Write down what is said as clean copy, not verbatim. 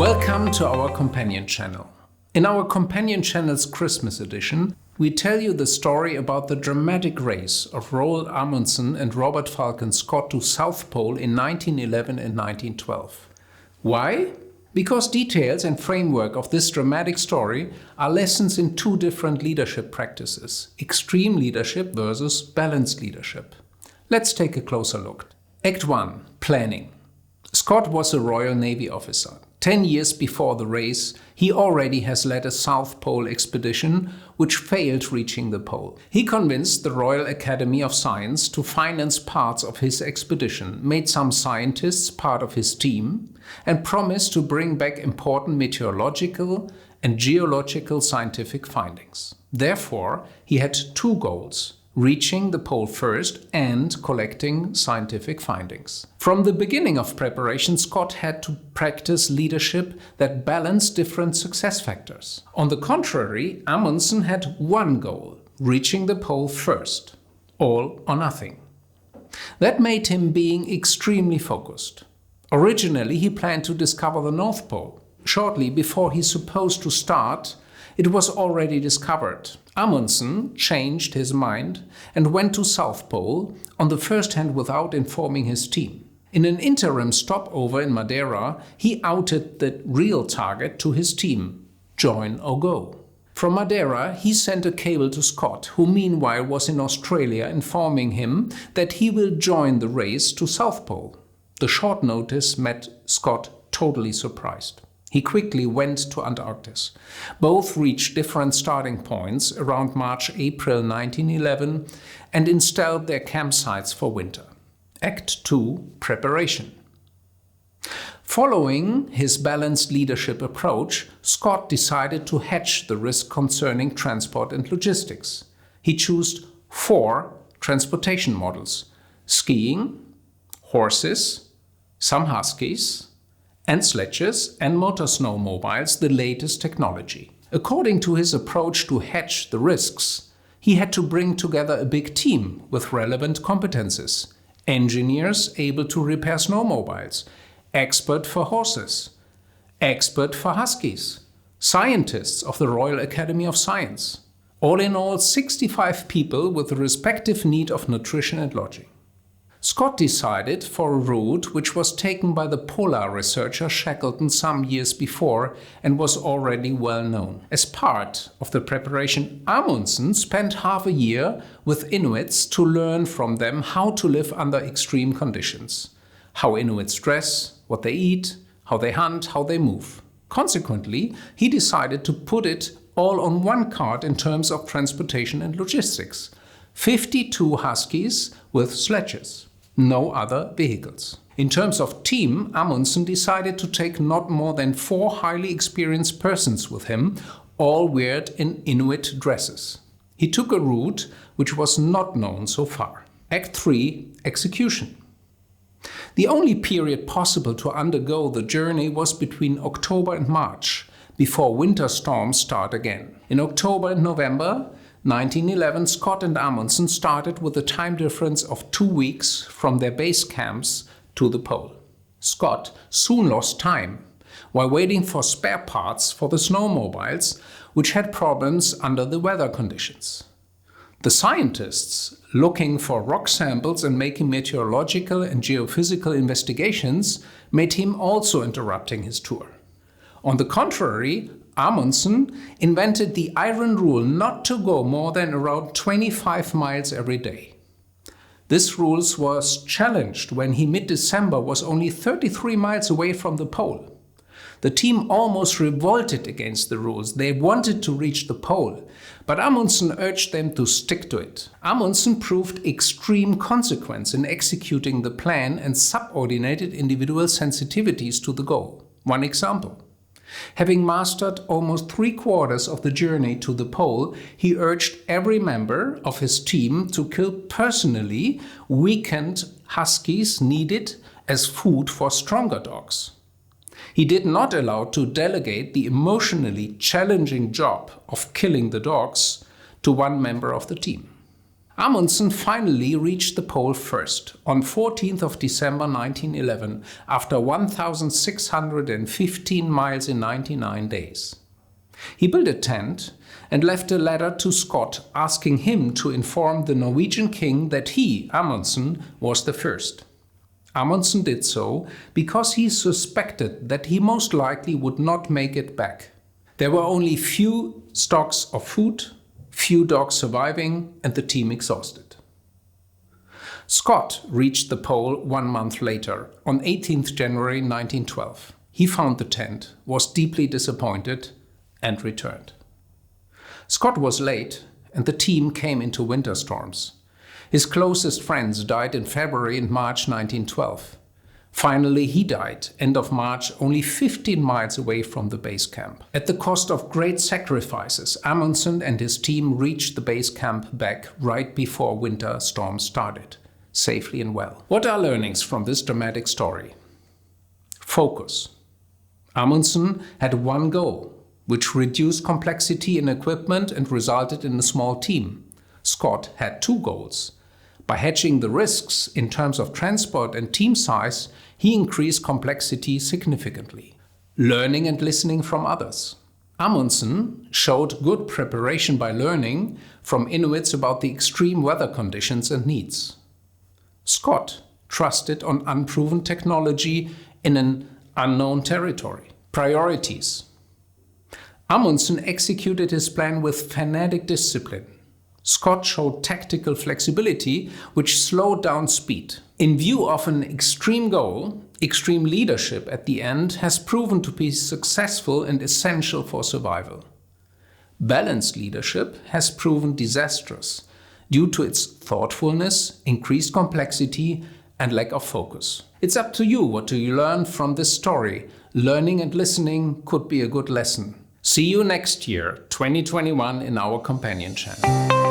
Welcome to our companion channel. In our companion channel's Christmas edition, we tell you the story about the dramatic race of Roald Amundsen and Robert Falcon Scott to South Pole in 1911 and 1912. Why? Because details and framework of this dramatic story are lessons in two different leadership practices: extreme leadership versus balanced leadership. Let's take a closer look. Act 1. Planning. Scott was a Royal Navy officer. 10 years before the race, he already has led a South Pole expedition which failed reaching the pole. He convinced the Royal Academy of Science to finance parts of his expedition, made some scientists part of his team, and promised to bring back important meteorological and geological scientific findings. Therefore, he had two goals: reaching the pole first and collecting scientific findings. From the beginning of preparation, Scott had to practice leadership that balanced different success factors. On the contrary, Amundsen had one goal: reaching the pole first. All or nothing. That made him being extremely focused. Originally, he planned to discover the North Pole. Shortly before he's supposed to start, it was already discovered. Amundsen changed his mind and went to South Pole on the first hand without informing his team. In an interim stopover in Madeira, he outed the real target to his team: join or go. From Madeira, he sent a cable to Scott, who meanwhile was in Australia, informing him that he will join the race to South Pole. The short notice met Scott totally surprised. He quickly went to Antarctica. Both reached different starting points around March-April 1911 and installed their campsites for winter. Act 2. Preparation. Following his balanced leadership approach, Scott decided to hedge the risk concerning transport and logistics. He chose 4 transportation models: skiing, horses, some huskies, and sledges and motor snowmobiles, the latest technology. According to his approach to hedge the risks, he had to bring together a big team with relevant competences: engineers able to repair snowmobiles, expert for horses, expert for huskies, scientists of the Royal Academy of Science. All in all, 65 people with the respective need of nutrition and lodging. Scott decided for a route which was taken by the polar researcher Shackleton some years before and was already well known. As part of the preparation, Amundsen spent half a year with Inuits to learn from them how to live under extreme conditions: how Inuits dress, what they eat, how they hunt, how they move. Consequently, he decided to put it all on one card in terms of transportation and logistics: 52 huskies with sledges. No other vehicles. In terms of team, Amundsen decided to take not more than 4 highly experienced persons with him, all weared in Inuit dresses. He took a route which was not known so far. Act 3. Execution. The only period possible to undergo the journey was between October and March, before winter storms start again. In October and November 1911, Scott and Amundsen started with a time difference of 2 weeks from their base camps to the pole. Scott soon lost time while waiting for spare parts for the snowmobiles, which had problems under the weather conditions. The scientists, looking for rock samples and making meteorological and geophysical investigations, made him also interrupting his tour. On the contrary, Amundsen invented the iron rule not to go more than around 25 miles every day. This rule was challenged when he mid-December was only 33 miles away from the pole. The team almost revolted against the rules. They wanted to reach the pole, but Amundsen urged them to stick to it. Amundsen proved extreme consequence in executing the plan and subordinated individual sensitivities to the goal. One example: having mastered almost 3/4 of the journey to the pole, he urged every member of his team to kill personally weakened huskies needed as food for stronger dogs. He did not allow to delegate the emotionally challenging job of killing the dogs to one member of the team. Amundsen finally reached the pole first, on 14th of December 1911, after 1,615 miles in 99 days. He built a tent and left a letter to Scott asking him to inform the Norwegian king that he, Amundsen, was the first. Amundsen did so because he suspected that he most likely would not make it back. There were only few stocks of food, few dogs surviving, and the team exhausted. Scott reached the pole 1 month later, on 18th January 1912. He found the tent, was deeply disappointed, and returned. Scott was late, and the team came into winter storms. His closest friends died in February and March 1912. Finally, he died, end of March, only 15 miles away from the base camp. At the cost of great sacrifices, Amundsen and his team reached the base camp back right before winter storms started, safely and well. What are learnings from this dramatic story? Focus. Amundsen had one goal, which reduced complexity in equipment and resulted in a small team. Scott had two goals. By hedging the risks in terms of transport and team size, he increased complexity significantly. Learning and listening from others. Amundsen showed good preparation by learning from Inuits about the extreme weather conditions and needs. Scott trusted on unproven technology in an unknown territory. Priorities. Amundsen executed his plan with fanatic discipline. Scott showed tactical flexibility, which slowed down speed. In view of an extreme goal, extreme leadership at the end has proven to be successful and essential for survival. Balanced leadership has proven disastrous due to its thoughtfulness, increased complexity, and lack of focus. It's up to you. What do you learn from this story? Learning and listening could be a good lesson. See you next year, 2021, in our companion channel.